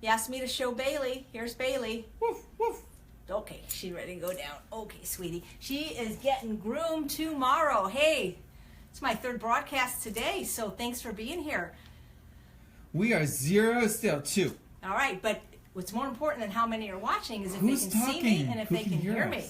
You asked me to show Bailey. Here's Bailey. Woof, woof. Okay, she's ready to go down. Okay, sweetie. She is getting groomed tomorrow. Hey, it's my third broadcast today, so thanks for being here. We are 0 still, 2. All right, but what's more important than how many are watching is if they can see me and if they can hear me.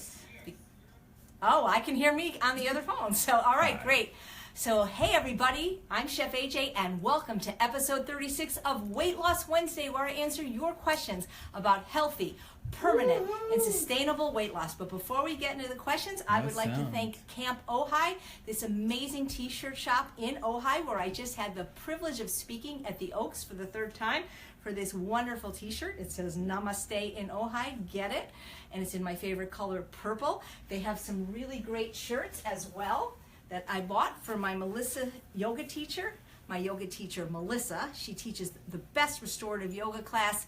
Oh, I can hear me on the other phone. So, all right, great. So, hey everybody, I'm Chef AJ and welcome to episode 36 of Weight Loss Wednesday, where I answer your questions about healthy, permanent, and sustainable weight loss. But before we get into the questions, I would like to thank Camp Ojai, this amazing t-shirt shop in Ojai, where I just had the privilege of speaking at the Oaks for the third time for this wonderful t-shirt. It says Namaste in Ojai, get it? And it's in my favorite color, purple. They have some really great shirts as well that I bought for my Melissa yoga teacher. My yoga teacher, Melissa, she teaches the best restorative yoga class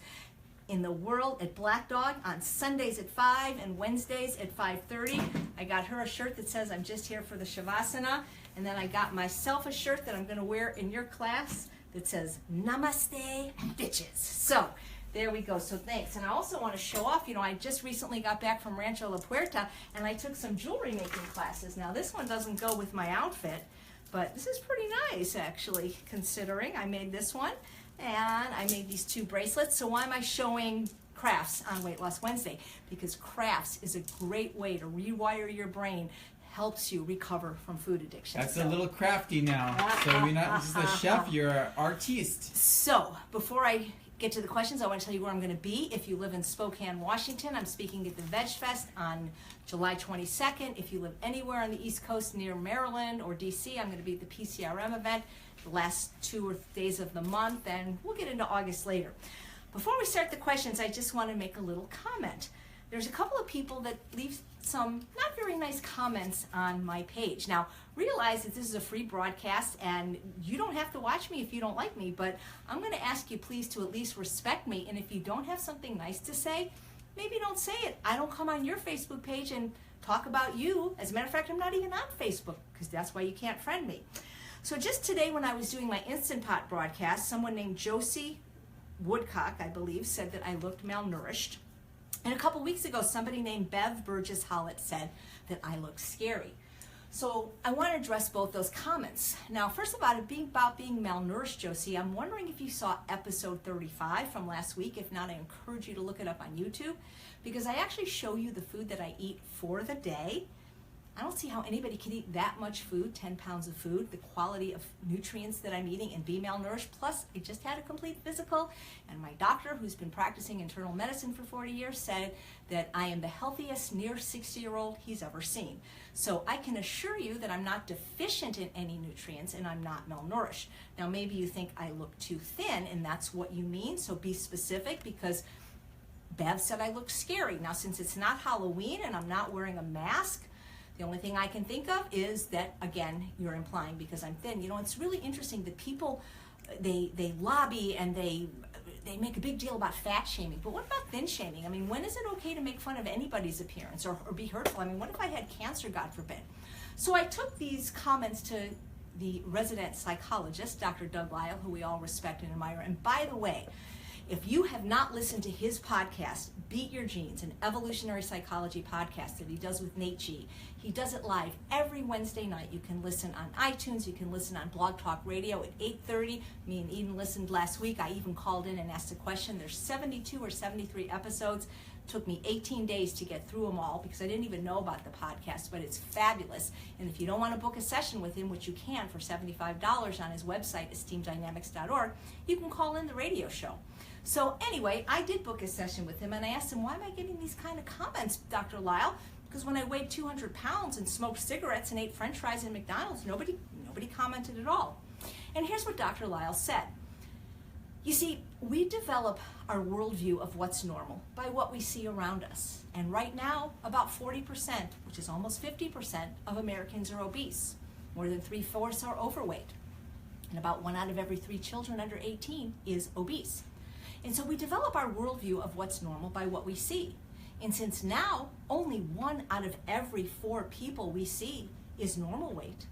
in the world at Black Dog on Sundays at 5 and Wednesdays at 5:30. I got her a shirt that says I'm just here for the Shavasana, and then I got myself a shirt that I'm gonna wear in your class that says Namaste Bitches. So there we go, so thanks. And I also want to show off, I just recently got back from Rancho La Puerta and I took some jewelry making classes. Now this one doesn't go with my outfit, but this is pretty nice actually, considering I made this one and I made these 2 bracelets. So why am I showing crafts on Weight Loss Wednesday? Because crafts is a great way to rewire your brain, helps you recover from food addiction. That's a little crafty now. So you're not just a chef, you're an artiste. So before I get to the questions, I want to tell you where I'm going to be. If you live in Spokane, Washington, I'm speaking at the Veg Fest on July 22nd. If you live anywhere on the East Coast near Maryland or DC, I'm going to be at the PCRM event the last 2 days of the month, and we'll get into August later. Before we start the questions, I just want to make a little comment. There's a couple of people that leave some not very nice comments on my page. Now, realize that this is a free broadcast and you don't have to watch me if you don't like me, but I'm going to ask you please to at least respect me, and if you don't have something nice to say, maybe don't say it. I don't come on your Facebook page and talk about you. As a matter of fact, I'm not even on Facebook because that's why you can't friend me. So just today when I was doing my Instant Pot broadcast, someone named Josie Woodcock, I believe, said that I looked malnourished. And a couple weeks ago, somebody named Bev Burgess Hollett said that I look scary. So I want to address both those comments. Now, first about being malnourished, Josie, I'm wondering if you saw episode 35 from last week. If not, I encourage you to look it up on YouTube, because I actually show you the food that I eat for the day. I don't see how anybody can eat that much food, 10 pounds of food, the quality of nutrients that I'm eating, and be malnourished. Plus, I just had a complete physical, and my doctor, who's been practicing internal medicine for 40 years, said that I am the healthiest near 60-year-old he's ever seen. So I can assure you that I'm not deficient in any nutrients and I'm not malnourished. Now, maybe you think I look too thin, and that's what you mean, so be specific, because Bev said I look scary. Now, since it's not Halloween and I'm not wearing a mask, the only thing I can think of is that, again, you're implying because I'm thin. It's really interesting that people, they lobby and they make a big deal about fat shaming. But what about thin shaming? I mean, when is it okay to make fun of anybody's appearance or be hurtful? I mean, what if I had cancer, God forbid? So I took these comments to the resident psychologist, Dr. Doug Lyle, who we all respect and admire. And by the way, if you have not listened to his podcast, Beat Your Genes, an evolutionary psychology podcast that he does with Nate G, he does it live every Wednesday night. You can listen on iTunes, you can listen on Blog Talk Radio at 8:30. Me and Eden listened last week. I even called in and asked a question. There's 72 or 73 episodes. Took me 18 days to get through them all because I didn't even know about the podcast, but it's fabulous. And if you don't want to book a session with him, which you can for $75 on his website, esteemdynamics.org, you can call in the radio show. So anyway, I did book a session with him, and I asked him, why am I getting these kind of comments, Dr. Lyle? Because when I weighed 200 pounds and smoked cigarettes and ate French fries in McDonald's, nobody commented at all. And here's what Dr. Lyle said. You see, we develop our worldview of what's normal by what we see around us. And right now, about 40%, which is almost 50% of Americans are obese. More than 3/4 are overweight. And about 1 out of every 3 children under 18 is obese. And so we develop our worldview of what's normal by what we see. And since now only 1 out of every 4 people we see is normal weight,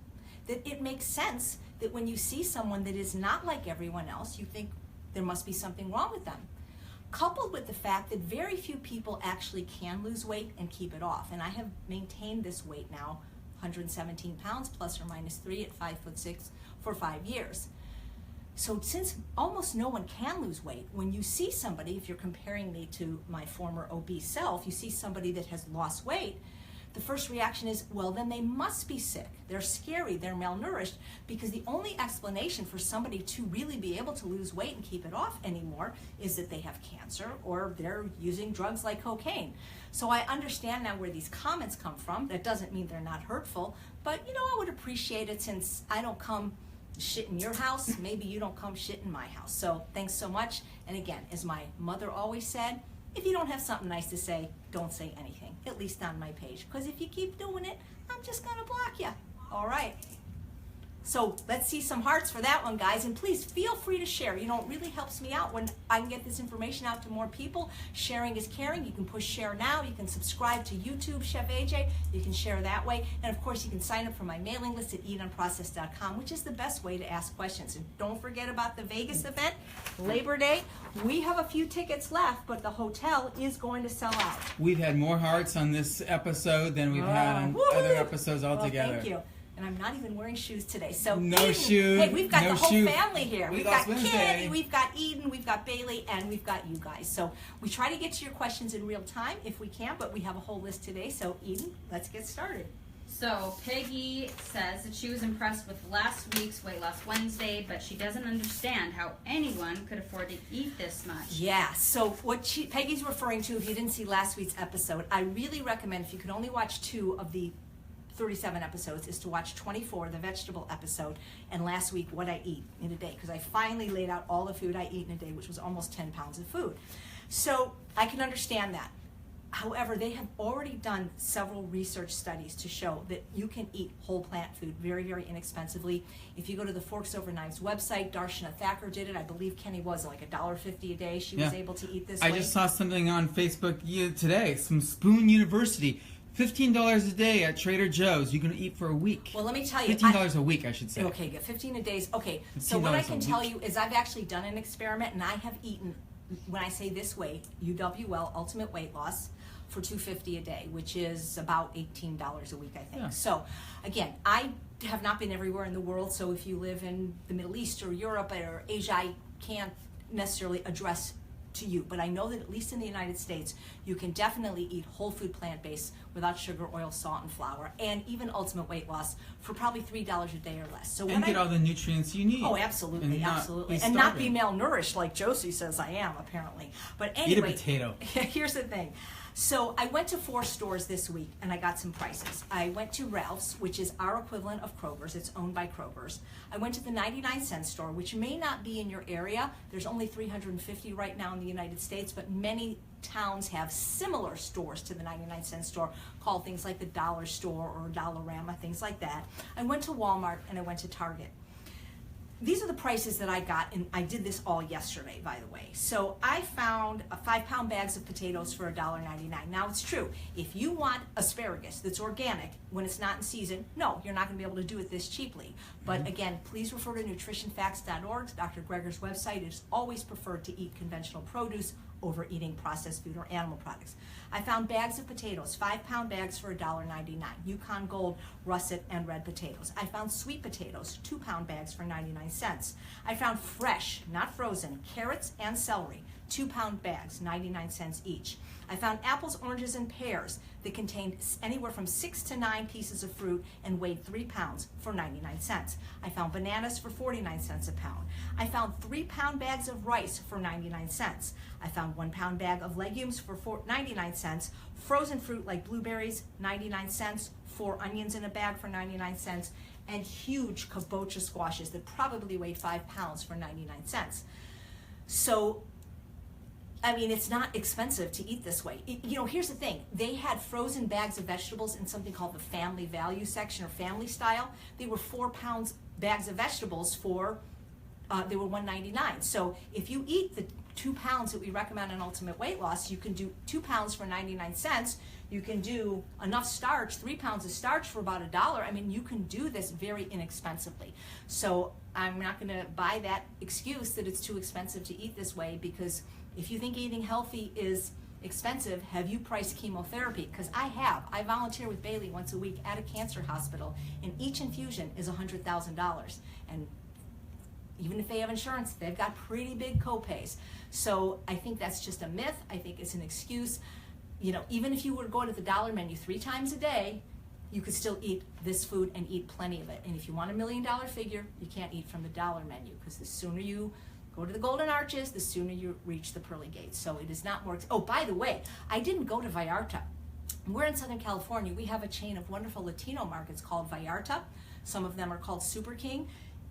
that it makes sense that when you see someone that is not like everyone else, you think there must be something wrong with them. coupled with the fact that very few people actually can lose weight and keep it off. And I have maintained this weight now, 117 pounds plus or minus 3 at 5'6" for 5 years. So since almost no one can lose weight, when you see somebody, if you're comparing me to my former obese self, you see somebody that has lost weight, the first reaction is, well, then they must be sick. They're scary, they're malnourished, because the only explanation for somebody to really be able to lose weight and keep it off anymore is that they have cancer or they're using drugs like cocaine. So I understand now where these comments come from. That doesn't mean they're not hurtful, but I would appreciate it, since I don't come shit in your house, maybe you don't come shit in my house. So thanks so much. And again, as my mother always said, if you don't have something nice to say, don't say anything, at least on my page. Because if you keep doing it, I'm just going to block you. All right. So let's see some hearts for that one, guys. And please feel free to share. It really helps me out when I can get this information out to more people. Sharing is caring. You can push share now. You can subscribe to YouTube, Chef AJ. You can share that way. And of course, you can sign up for my mailing list at eatunprocessed.com, which is the best way to ask questions. And don't forget about the Vegas event, Labor Day. We have a few tickets left, but the hotel is going to sell out. We've had more hearts on this episode than we've had on other episodes altogether. Well, thank you. And I'm not even wearing shoes today. So no Eden, shoes. Hey, we've got no the whole shoe. family here. We've got Wednesday. Kitty, we've got Eden, we've got Bailey, and we've got you guys. So we try to get to your questions in real time if we can, but we have a whole list today. So Eden, let's get started. So Peggy says that she was impressed with last week's Weight Loss Wednesday, but she doesn't understand how anyone could afford to eat this much. Yeah, so what Peggy's referring to, if you didn't see last week's episode, I really recommend, if you could only watch 2 of the 37 episodes, is to watch 24, the vegetable episode, and last week, what I eat in a day, because I finally laid out all the food I eat in a day, which was almost 10 pounds of food. So I can understand that. However, they have already done several research studies to show that you can eat whole plant food very, very inexpensively. If you go to the Forks Over Knives website, Darshana Thacker did it. I believe Kenny was like $1.50 a day. She was able to eat this way. I just saw something on Facebook today, some Spoon University. $15 a day at Trader Joe's. You can eat for a week. Well, let me tell you. $15 a week, I should say. Okay, good. 15 a day. Okay, so what I can tell you is I've actually done an experiment, and I have eaten, when I say this weight, UWL, Ultimate Weight Loss, for $250 a day, which is about $18 a week, I think. Yeah. So, again, I have not been everywhere in the world, so if you live in the Middle East or Europe or Asia, I can't necessarily address to you, but I know that at least in the United States, you can definitely eat whole food plant-based without sugar, oil, salt, and flour, and even Ultimate Weight Loss for probably $3 a day or less. So and get all the nutrients you need. Oh, absolutely, absolutely. And And not be malnourished like Josie says I am, apparently. But anyway, eat a potato. Here's the thing. So I went to 4 stores this week, and I got some prices. I went to Ralph's, which is our equivalent of Kroger's. It's owned by Kroger's. I went to the 99-cent store, which may not be in your area. There's only 350 right now in the United States, but many towns have similar stores to the 99-cent store called things like the Dollar Store or Dollarama, things like that. I went to Walmart, and I went to Target. These are the prices that I got, and I did this all yesterday, by the way. So I found 5-pound bags of potatoes for $1.99. Now, it's true, if you want asparagus that's organic when it's not in season, no, you're not going to be able to do it this cheaply. But again, please refer to nutritionfacts.org. Dr. Greger's website. It is always preferred to eat conventional produce over eating processed food or animal products. I found bags of potatoes, 5-pound bags for $1.99. Yukon Gold, russet, and red potatoes. I found sweet potatoes, 2-pound bags for 99 cents. I found fresh, not frozen, carrots and celery, 2-pound bags, 99 cents each. I found apples, oranges, and pears that contained anywhere from 6 to 9 pieces of fruit and weighed 3 pounds for 99 cents. I found bananas for 49 cents a pound. I found 3-pound bags of rice for 99 cents. I found 1-pound bag of legumes for 99 cents. Frozen fruit like blueberries, 99 cents. 4 onions in a bag for 99 cents. And huge kabocha squashes that probably weighed 5 pounds for 99 cents. So, I mean, it's not expensive to eat this way. Here's the thing. They had frozen bags of vegetables in something called the family value section or family style. They were 4-pound bags of vegetables for, they were $1.99. So if you eat the 2 pounds that we recommend on Ultimate Weight Loss, you can do 2 pounds for 99 cents. You can do enough starch, 3 pounds of starch for about $1. I mean, you can do this very inexpensively. So I'm not going to buy that excuse that it's too expensive to eat this way, because If you think eating healthy is expensive, have you priced chemotherapy? Because I have. I volunteer with Bailey once a week at a cancer hospital, and each infusion is $100,000. And even if they have insurance, they've got pretty big copays. So I think that's just a myth. I think it's an excuse. You know, even if you were to go to the dollar menu 3 times a day, you could still eat this food and eat plenty of it. And if you want $1 million figure, you can't eat from the dollar menu, because the sooner you go to the Golden Arches, the sooner you reach the pearly gates. So it is not more. Oh, by the way, I didn't go to Vallarta. We're in Southern California. We have a chain of wonderful Latino markets called Vallarta. Some of them are called Super King.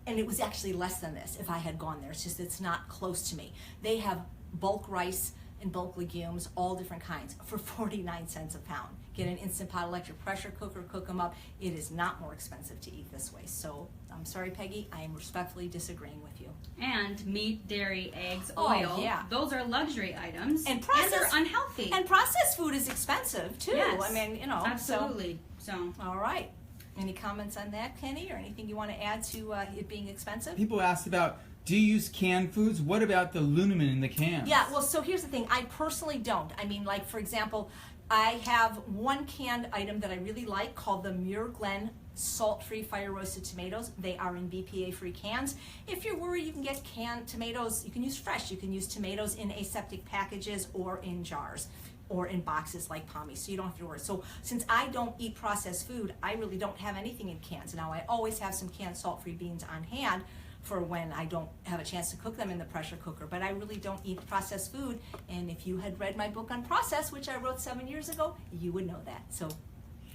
And it was actually less than this if I had gone there. It's just it's not close to me. They have bulk rice and bulk legumes, all different kinds, for 49 cents a pound. Get an Instant Pot electric pressure cooker, cook them up. It is not more expensive to eat this way. So I'm sorry, Peggy, I am respectfully disagreeing with you. And meat, dairy, eggs, Oh, oil. yeah. Those are luxury items. And they're unhealthy. And processed food is expensive too. Yes, I mean, you know. absolutely. So All right. Any comments on that, Kenny, or anything you want to add to it being expensive? People asked about, do you use canned foods? What about the aluminum in the cans? Yeah, well, so here's the thing. I personally don't. I mean, like, for example, I have one canned item that I really like called the Muir Glen salt-free fire-roasted tomatoes. They are in BPA-free cans. If you're worried, you can get canned tomatoes. You can use fresh. You can use tomatoes in aseptic packages or in jars or in boxes like Pommy, so you don't have to worry. So since I don't eat processed food, I really don't have anything in cans. Now, I always have some canned salt-free beans on hand for when I don't have a chance to cook them in the pressure cooker, but I really don't eat processed food. And if you had read my book on process, which I wrote 7 years ago, you would know that. So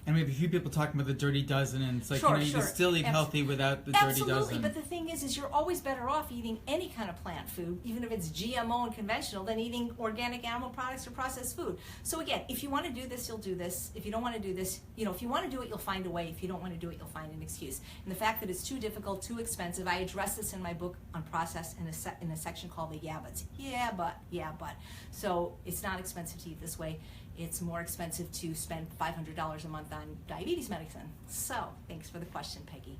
And we have a few people talking about the Dirty Dozen, and it's like, Sure, you know, you sure. can still eat healthy without the Dirty absolutely, Dozen. but the thing is you're always better off eating any kind of plant food, even if it's GMO and conventional, than eating organic animal products or processed food. So again, if you want to do this, you'll do this. If you don't want to do this, you know, if you want to do it, you'll find a way. If you don't want to do it, you'll find an excuse. And the fact that it's too difficult, too expensive, I address this in my book on process in a section called the yeah buts. Yeah, but. So it's not expensive to eat this way. It's more expensive to spend $500 a month on diabetes medicine. So, thanks for the question, Peggy.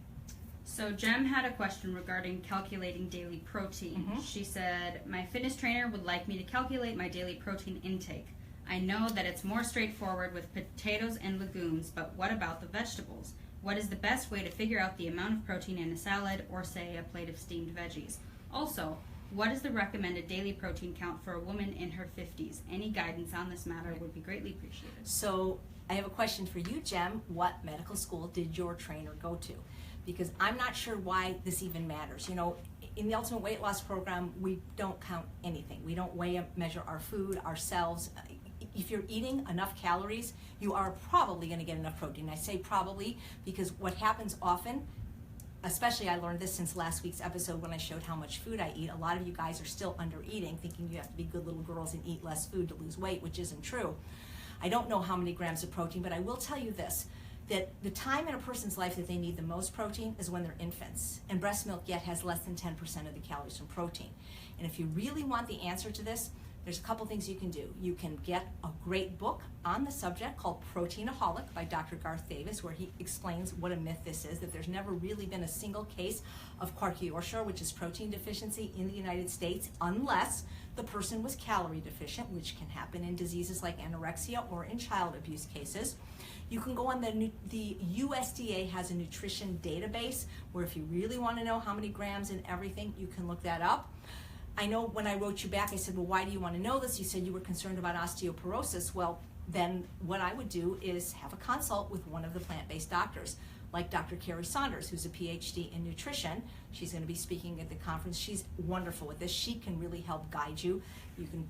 So Jem had a question regarding calculating daily protein. She said, my fitness trainer would like me to calculate my daily protein intake. I know that it's more straightforward with potatoes and legumes, but what about the vegetables? What is the best way to figure out the amount of protein in a salad or, say, a plate of steamed veggies? Also, what is the recommended daily protein count for a woman in her 50s? Any guidance on this matter would be greatly appreciated. So, I have a question for you, Jem. What medical school did your trainer go to? Because I'm not sure why this even matters. You know, in the Ultimate Weight Loss Program, we don't count anything. We don't weigh and measure our food, ourselves. If you're eating enough calories, you are probably going to get enough protein. I say probably because what happens often, especially I learned this since last week's episode when I showed how much food I eat, a lot of you guys are still under eating, thinking you have to be good little girls and eat less food to lose weight, which isn't true. I don't know how many grams of protein, but I will tell you this, that the time in a person's life that they need the most protein is when they're infants. And breast milk yet has less than 10% of the calories from protein. And if you really want the answer to this, there's a couple things you can do. You can get a great book on the subject called Proteinaholic by Dr. Garth Davis, where he explains what a myth this is, that there's never really been a single case of kwashiorkor, which is protein deficiency in the United States, unless the person was calorie deficient, which can happen in diseases like anorexia or in child abuse cases. You can go on the USDA has a nutrition database where if you really want to know how many grams and everything, you can look that up. I know when I wrote you back, I said, well, why do you want to know this? You said you were concerned about osteoporosis. Well, then what I would do is have a consult with one of the plant-based doctors, like Dr. Carrie Saunders, who's a PhD in nutrition. She's going to be speaking at the conference. She's wonderful with this. She can really help guide you.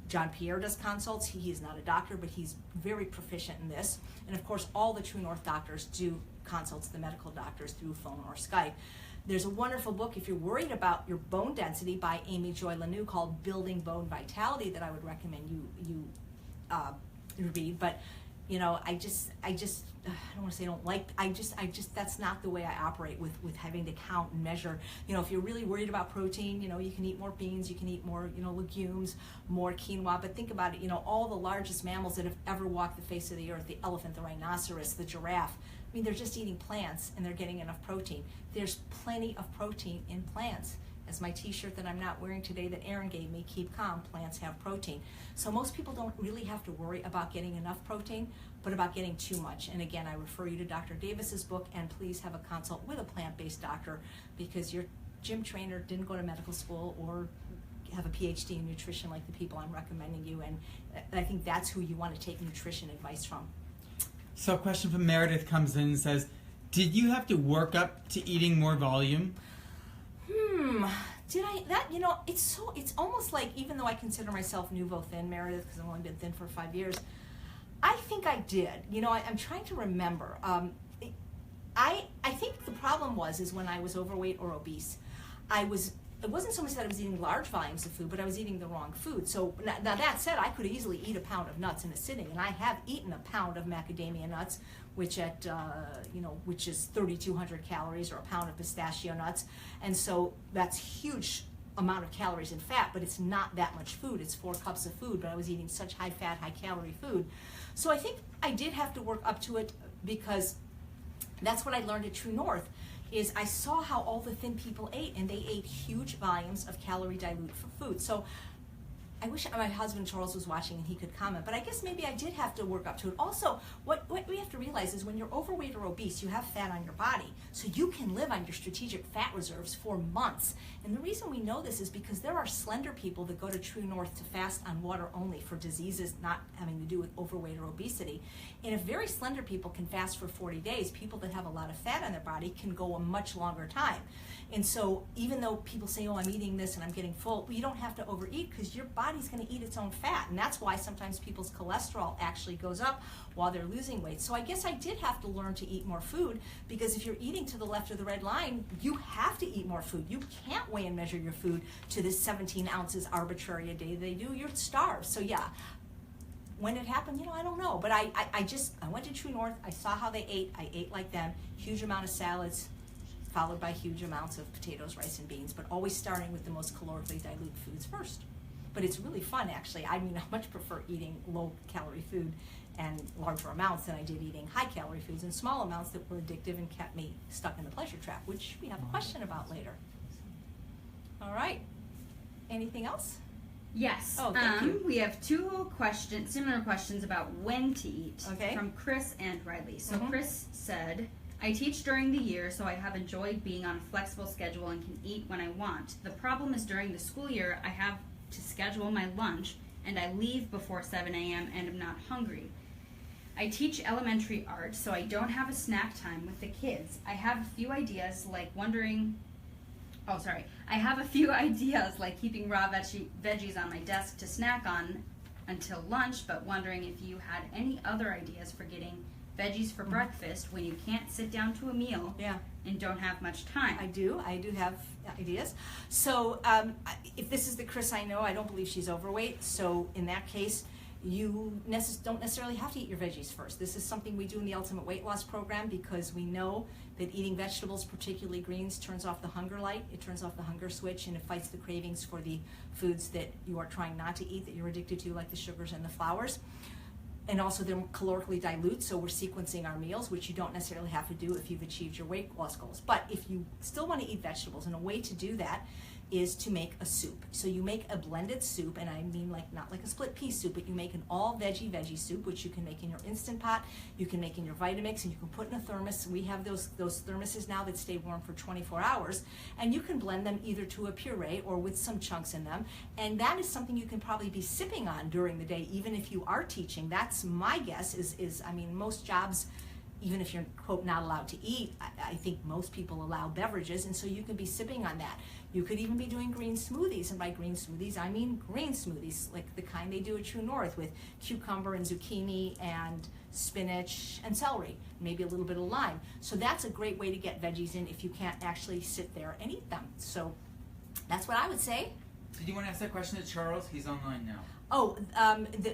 John Pierre does consults. He is not a doctor, but he's very proficient in this. And of course, all the True North doctors do consults, the medical doctors, through phone or Skype. There's a wonderful book, if you're worried about your bone density, by Amy Joy Lanoux called Building Bone Vitality that I would recommend you read. But, you know, I don't want to say I don't like, I just, that's not the way I operate with having to count and measure. You know, if you're really worried about protein, you know, you can eat more beans, you can eat more, you know, legumes, more quinoa. But think about it, you know, all the largest mammals that have ever walked the face of the earth, the elephant, the rhinoceros, the giraffe, I mean, they're just eating plants and they're getting enough protein. There's plenty of protein in plants. as my t-shirt that I'm not wearing today that Aaron gave me, keep calm, plants have protein. So most people don't really have to worry about getting enough protein, but about getting too much. And again, I refer you to Dr. Davis's book, and please have a consult with a plant-based doctor, because your gym trainer didn't go to medical school or have a PhD in nutrition like the people I'm recommending you, and I think that's who you want to take nutrition advice from. So a question from Meredith comes in and says, did you have to work up to eating more volume? Did I? That, it's almost like, even though I consider myself nouveau thin, Meredith, because I've only been thin for 5 years, I think I did. I'm trying to remember. I think the problem is when I was overweight or obese, it wasn't so much that I was eating large volumes of food, but I was eating the wrong food. So now that said, I could easily eat a pound of nuts in a sitting, and I have eaten a pound of macadamia nuts, which is 3,200 calories, or a pound of pistachio nuts, and so that's huge amount of calories and fat, but it's not that much food. It's 4 cups of food, but I was eating such high fat, high calorie food. So I think I did have to work up to it, because that's what I learned at True North. Is I saw how all the thin people ate, and they ate huge volumes of calorie dilute food. So I wish my husband Charles was watching and he could comment, but I guess maybe I did have to work up to it. Also, what we have to realize is when you're overweight or obese, you have fat on your body. So you can live on your strategic fat reserves for months. And the reason we know this is because there are slender people that go to True North to fast on water only for diseases not having to do with overweight or obesity. And if very slender people can fast for 40 days, people that have a lot of fat on their body can go a much longer time. And so even though people say, oh, I'm eating this and I'm getting full, well, you don't have to overeat, because your body's going to eat its own fat. And that's why sometimes people's cholesterol actually goes up while they're losing weight. So I guess I did have to learn to eat more food, because if you're eating to the left of the red line, you have to eat more food. You can't weigh and measure your food to this 17 ounces arbitrary a day they do. You're starved. So yeah, when it happened, I don't know. But I went to True North. I saw how they ate. I ate like them. Huge amount of salads, followed by huge amounts of potatoes, rice, and beans, but always starting with the most calorically dilute foods first. But it's really fun, actually. I much prefer eating low-calorie food and larger amounts than I did eating high-calorie foods and small amounts that were addictive and kept me stuck in the pleasure trap, which we have a question about later. All right. Anything else? Yes. Oh, thank you. We have 2 similar questions about when to eat, Okay. from Chris and Riley. So Chris said, I teach during the year, so I have enjoyed being on a flexible schedule and can eat when I want. The problem is during the school year, I have to schedule my lunch, and I leave before 7 a.m. and am not hungry. I teach elementary art, so I don't have a snack time with the kids. I have a few ideas like keeping raw veggies on my desk to snack on until lunch, but wondering if you had any other ideas for getting veggies for breakfast when you can't sit down to a meal and don't have much time. I do have ideas. So if this is the Chris I know, I don't believe she's overweight. So in that case, you don't necessarily have to eat your veggies first. This is something we do in the Ultimate Weight Loss Program because we know that eating vegetables, particularly greens, turns off the hunger light, it turns off the hunger switch, and it fights the cravings for the foods that you are trying not to eat, that you're addicted to, like the sugars and the flours. And also they're calorically dilute, so we're sequencing our meals, which you don't necessarily have to do if you've achieved your weight loss goals. But if you still want to eat vegetables, and a way to do that is to make a soup. So you make a blended soup, and I mean not like a split pea soup, but you make an all veggie soup, which you can make in your Instant Pot, you can make in your Vitamix, and you can put in a thermos. We have those thermoses now that stay warm for 24 hours, and you can blend them either to a puree or with some chunks in them, and that is something you can probably be sipping on during the day, even if you are teaching. That's my guess is I mean, most jobs, even if you're, quote, not allowed to eat, I think most people allow beverages, and so you can be sipping on that. You could even be doing green smoothies, and by green smoothies, I mean green smoothies, like the kind they do at True North with cucumber and zucchini and spinach and celery, maybe a little bit of lime. So that's a great way to get veggies in if you can't actually sit there and eat them. So that's what I would say. Did you want to ask that question to Charles? He's online now. Oh,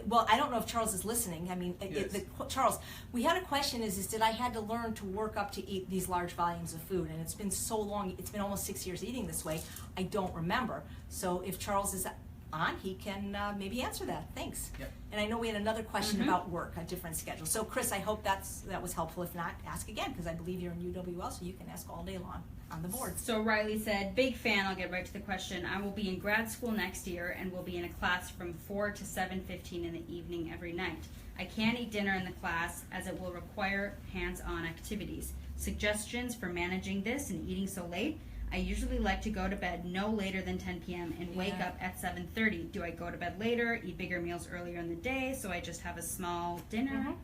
well, I don't know if Charles is listening. I mean, Yes. Charles, we had a question is did I had to learn to work up to eat these large volumes of food? And it's been so long, it's been almost 6 years eating this way, I don't remember. So if Charles is on, he can maybe answer that. Thanks. Yep. And I know we had another question about work, a different schedule. So Chris, I hope that was helpful. If not, ask again, because I believe you're in UWL, so you can ask all day long on the board. So Riley said, big fan, I'll get right to the question. I will be in grad school next year and will be in a class from 4 to 7:15 in the evening every night. I can't eat dinner in the class as it will require hands-on activities. Suggestions for managing this and eating so late? I usually like to go to bed no later than 10 p.m. and wake up at 7:30. Do I go to bed later, eat bigger meals earlier in the day, so I just have a small dinner?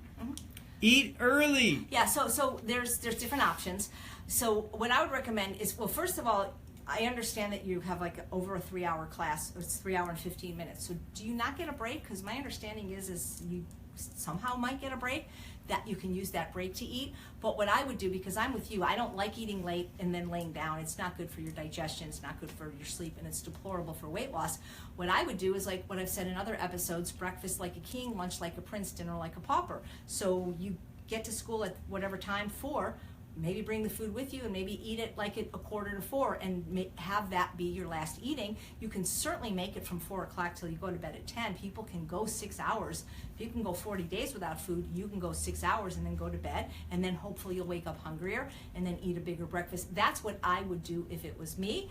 Eat early. Yeah, so there's different options. So what I would recommend is, well, first of all, I understand that you have like over a 3-hour class, or it's 3 hours and 15 minutes. So do you not get a break? Because my understanding is you somehow might get a break, that you can use that break to eat. But what I would do, because I'm with you, I don't like eating late and then laying down. It's not good for your digestion, it's not good for your sleep, and it's deplorable for weight loss. What I would do is like what I've said in other episodes, breakfast like a king, lunch like a prince, dinner like a pauper. So you get to school at whatever time, 4, maybe bring the food with you and maybe eat it like at 3:45 and have that be your last eating. You can certainly make it from 4 o'clock till you go to bed at 10. People can go 6 hours. If you can go 40 days without food, you can go 6 hours and then go to bed, and then hopefully you'll wake up hungrier and then eat a bigger breakfast. That's what I would do if it was me.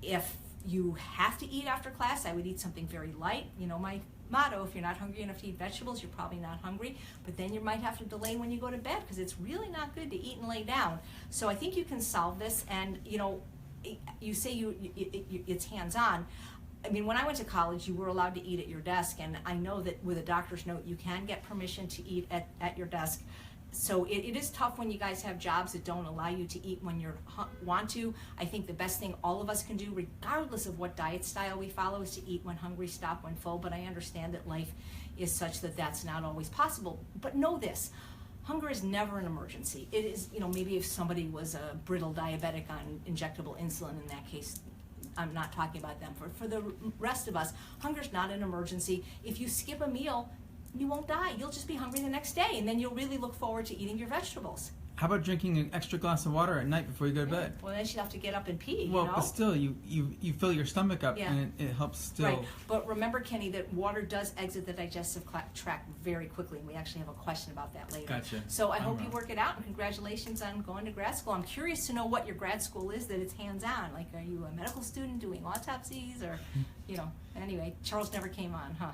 If you have to eat after class, I would eat something very light. You know, my motto, if you're not hungry enough to eat vegetables, you're probably not hungry, but then you might have to delay when you go to bed, because it's really not good to eat and lay down. So I think you can solve this. And you know, you say it's hands-on. I mean, when I went to college, you were allowed to eat at your desk, and I know that with a doctor's note, you can get permission to eat at your desk. So it is tough when you guys have jobs that don't allow you to eat when you want to. I think the best thing all of us can do, regardless of what diet style we follow, is to eat when hungry, stop when full. But I understand that life is such that that's not always possible. But know this, hunger is never an emergency. It is, you know, maybe if somebody was a brittle diabetic on injectable insulin, in that case, I'm not talking about them. For the rest of us, hunger's not an emergency. If you skip a meal, you won't die. You'll just be hungry the next day, and then you'll really look forward to eating your vegetables. How about drinking an extra glass of water at night before you go to bed? Well, then she'd have to get up and pee, Well, you know? but still, you fill your stomach up, Yeah. and it helps still. Right, but remember, Kenny, that water does exit the digestive tract very quickly, and we actually have a question about that later. Gotcha. So I hope you wrong. work it out, and congratulations on going to grad school. I'm curious to know what your grad school is, that it's hands-on. Like, are you a medical student doing autopsies, or, you know, anyway, Charles never came on, huh?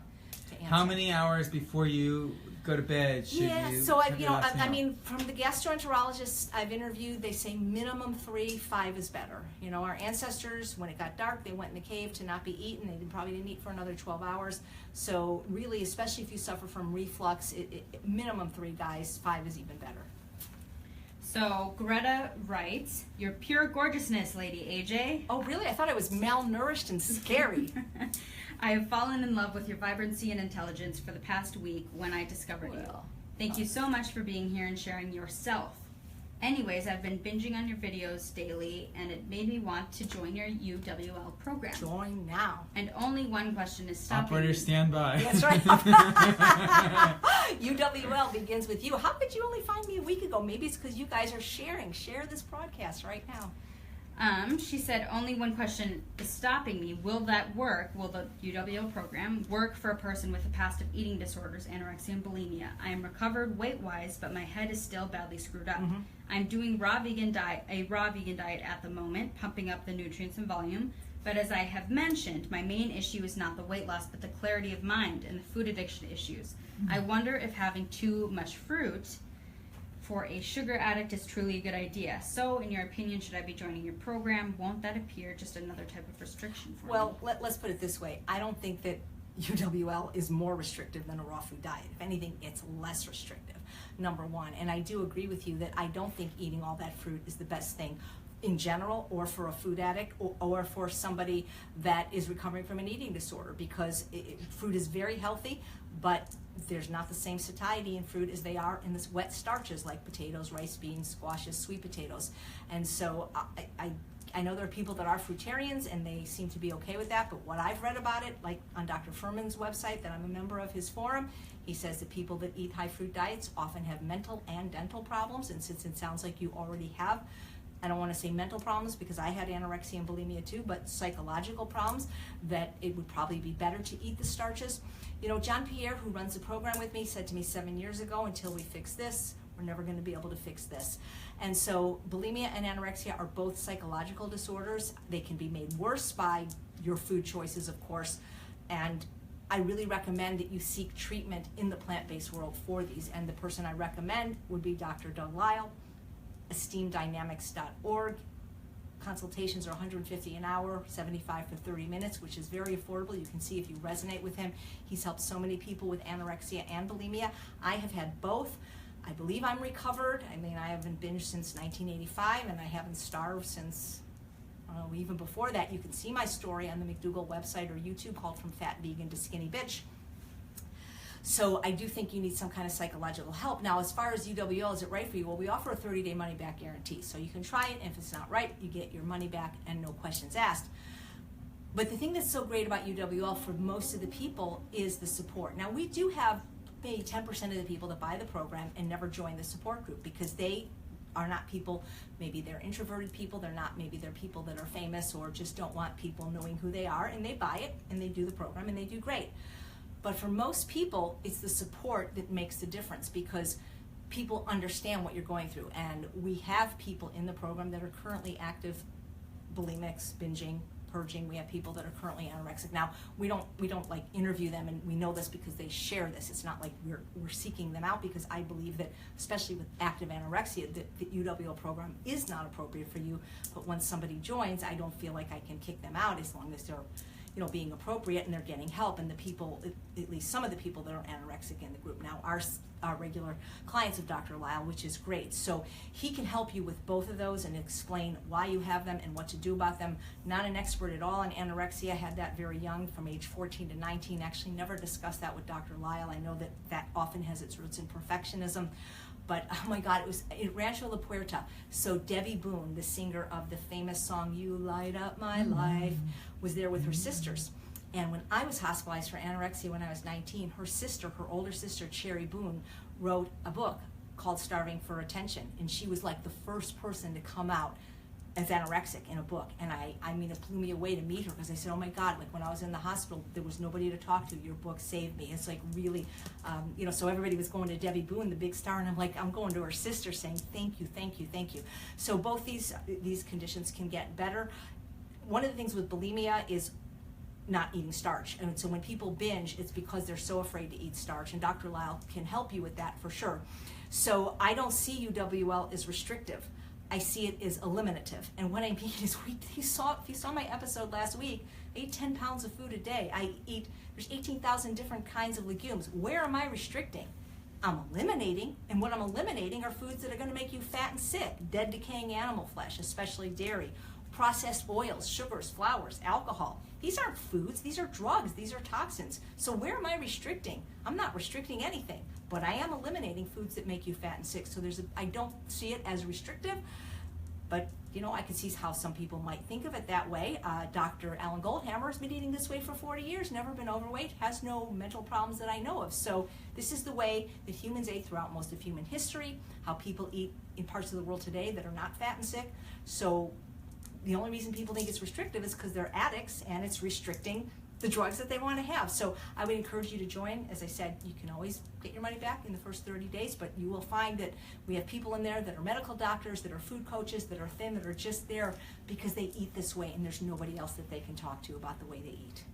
To answer. How many hours before you go to bed should you so have your last meal? I mean, from the gastroenterologists I've interviewed, they say minimum 3, 5 is better. You know, our ancestors, when it got dark, they went in the cave to not be eaten. They probably didn't eat for another 12 hours. So really, especially if you suffer from reflux, minimum 3, guys. 5 is even better. So Greta writes, "Your pure gorgeousness, Lady AJ. Oh, really? I thought I was malnourished and scary. I have fallen in love with your vibrancy and intelligence for the past week when I discovered you. Well, Thank you so much for being here and sharing yourself. Anyways, I've been binging on your videos daily, and it made me want to join your UWL program. Join now. And only one question is stopping Operator, me. stand by. That's right. UWL begins with you. How could you only find me a week ago? Maybe it's because you guys are sharing. Share this broadcast right now. She said, only one question is stopping me. Will that work? Will the UWL program work for a person with a past of eating disorders, anorexia and bulimia? I am recovered weight-wise, but my head is still badly screwed up. Mm-hmm. I'm doing a raw vegan diet at the moment, pumping up the nutrients and volume. But as I have mentioned, my main issue is not the weight loss, but the clarity of mind and the food addiction issues. Mm-hmm. I wonder if having too much fruit for a sugar addict is truly a good idea. So, in your opinion, should I be joining your program? Won't that appear just another type of restriction for me? Well, let's put it this way. I don't think that UWL is more restrictive than a raw food diet. If anything, it's less restrictive, number one. And I do agree with you that I don't think eating all that fruit is the best thing in general, or for a food addict, or for somebody that is recovering from an eating disorder, because fruit is very healthy, but there's not the same satiety in fruit as they are in this wet starches like potatoes, rice, beans, squashes, sweet potatoes. And so I know there are people that are fruitarians and they seem to be okay with that, but what I've read about it, like on Dr. Furman's website that I'm a member of his forum, he says that people that eat high fruit diets often have mental and dental problems, and since it sounds like you already have I don't want to say mental problems because I had anorexia and bulimia too, but psychological problems, that it would probably be better to eat the starches. You know, John Pierre, who runs the program with me, said to me 7 years ago, until we fix this, we're never going to be able to fix this. And so bulimia and anorexia are both psychological disorders. They can be made worse by your food choices, of course, and I really recommend that you seek treatment in the plant-based world for these. And the person I recommend would be Dr. Doug Lyle, esteemdynamics.org. Consultations are $150 an hour, $75 for 30 minutes, which is very affordable. You can see if you resonate with him. He's helped so many people with anorexia and bulimia. I have had both. I believe I'm recovered. I mean, I haven't binged since 1985, and I haven't starved since even before that. You can see my story on the McDougall website or YouTube called From Fat Vegan to Skinny Bitch. So I do think you need some kind of psychological help. Now, as far as UWL, is it right for you? Well, we offer a 30-day money-back guarantee. So you can try it, and if it's not right, you get your money back and no questions asked. But the thing that's so great about UWL for most of the people is the support. Now, we do have maybe 10% of the people that buy the program and never join the support group because they are not people, maybe they're introverted people, maybe they're people that are famous or just don't want people knowing who they are, and they buy it and they do the program and they do great. But for most people, it's the support that makes the difference because people understand what you're going through. And we have people in the program that are currently active bulimics, binging, purging. We have people that are currently anorexic. Now, we don't like interview them, and we know this because they share this. It's not like we're seeking them out, because I believe that, especially with active anorexia, the UWL program is not appropriate for you. But when somebody joins, I don't feel like I can kick them out as long as they're, you know, being appropriate and they're getting help. And the people, at least some of the people that are anorexic in the group now are regular clients of Dr. Lyle, which is great. So he can help you with both of those and explain why you have them and what to do about them. Not an expert at all in anorexia, had that very young, from age 14 to 19. Actually never discussed that with Dr. Lyle. I know that often has its roots in perfectionism. But oh my God, it was in Rancho La Puerta. So Debbie Boone, the singer of the famous song "You Light Up My Life," was there with her sisters. And when I was hospitalized for anorexia when I was 19, her older sister, Cherry Boone, wrote a book called Starving for Attention. And she was like the first person to come out as anorexic in a book. And I mean, it blew me away to meet her, because I said, oh my God, like when I was in the hospital, there was nobody to talk to. Your book saved me. It's like really, so everybody was going to Debbie Boone, the big star, and I'm like, I'm going to her sister saying, thank you, thank you, thank you. So both these conditions can get better. One of the things with bulimia is not eating starch. And so when people binge, it's because they're so afraid to eat starch. And Dr. Lyle can help you with that for sure. So I don't see UWL as restrictive. I see it as eliminative. And what I mean is, if you saw my episode last week, I eat 10 pounds of food a day. There's 18,000 different kinds of legumes. Where am I restricting? I'm eliminating, and what I'm eliminating are foods that are going to make you fat and sick. Dead, decaying animal flesh, especially dairy, processed oils, sugars, flours, alcohol. These aren't foods, these are drugs, these are toxins. So where am I restricting? I'm not restricting anything, but I am eliminating foods that make you fat and sick. So I don't see it as restrictive, but I can see how some people might think of it that way. Dr. Alan Goldhammer has been eating this way for 40 years, never been overweight, has no mental problems that I know of. So this is the way that humans ate throughout most of human history, how people eat in parts of the world today that are not fat and sick. So the only reason people think it's restrictive is because they're addicts, and it's restricting the drugs that they want to have. So I would encourage you to join. As I said, you can always get your money back in the first 30 days, but you will find that we have people in there that are medical doctors, that are food coaches, that are thin, that are just there because they eat this way, and there's nobody else that they can talk to about the way they eat.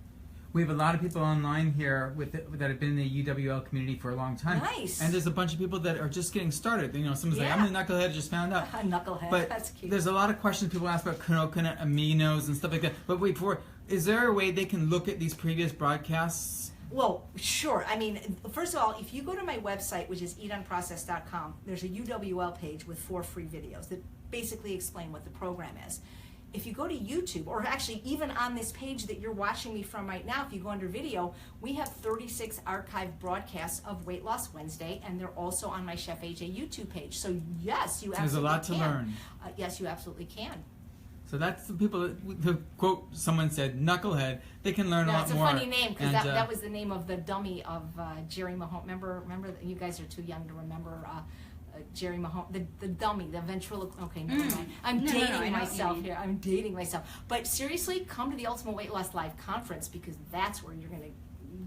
We have a lot of people online here that have been in the UWL community for a long time. Nice. And there's a bunch of people that are just getting started. Someone's like, I'm a knucklehead, just found out. Knucklehead, but that's cute. There's a lot of questions people ask about coconut aminos and stuff like that. But wait, is there a way they can look at these previous broadcasts? Well, sure. I mean, first of all, if you go to my website, which is eatunprocessed.com, there's a UWL page with 4 free videos that basically explain what the program is. If you go to YouTube, or actually even on this page that you're watching me from right now, if you go under video, we have 36 archived broadcasts of Weight Loss Wednesday, and they're also on my Chef AJ YouTube page. So yes, you absolutely can. There's a lot to learn. Yes, you absolutely can. So that's the people who quote, someone said, knucklehead, they can learn a lot more. That's a funny name, because that was the name of the dummy of Jerry Mahone. Remember, you guys are too young to remember Jerry Mahone, the dummy, the ventriloquist. Okay, never mind. I'm No, dating I know what you myself mean. here. I'm dating myself. But seriously, come to the Ultimate Weight Loss Live conference because that's where you're going to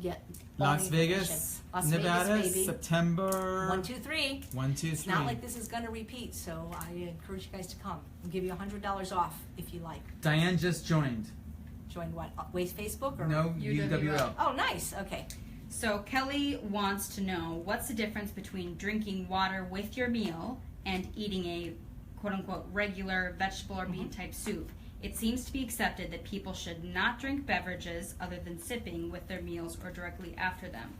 get all Las the information. Vegas, Las Nevada, Vegas, baby. September 1, 2, 3. 1, 2, 3. It's not like this is going to repeat, so I encourage you guys to come. We'll give you $100 off if you like. Diane just joined. Join what? Waste Facebook or No, UWL. Oh, nice. Okay. So Kelly wants to know what's the difference between drinking water with your meal and eating a quote-unquote regular vegetable or bean type soup. It seems to be accepted that people should not drink beverages other than sipping with their meals or directly after them.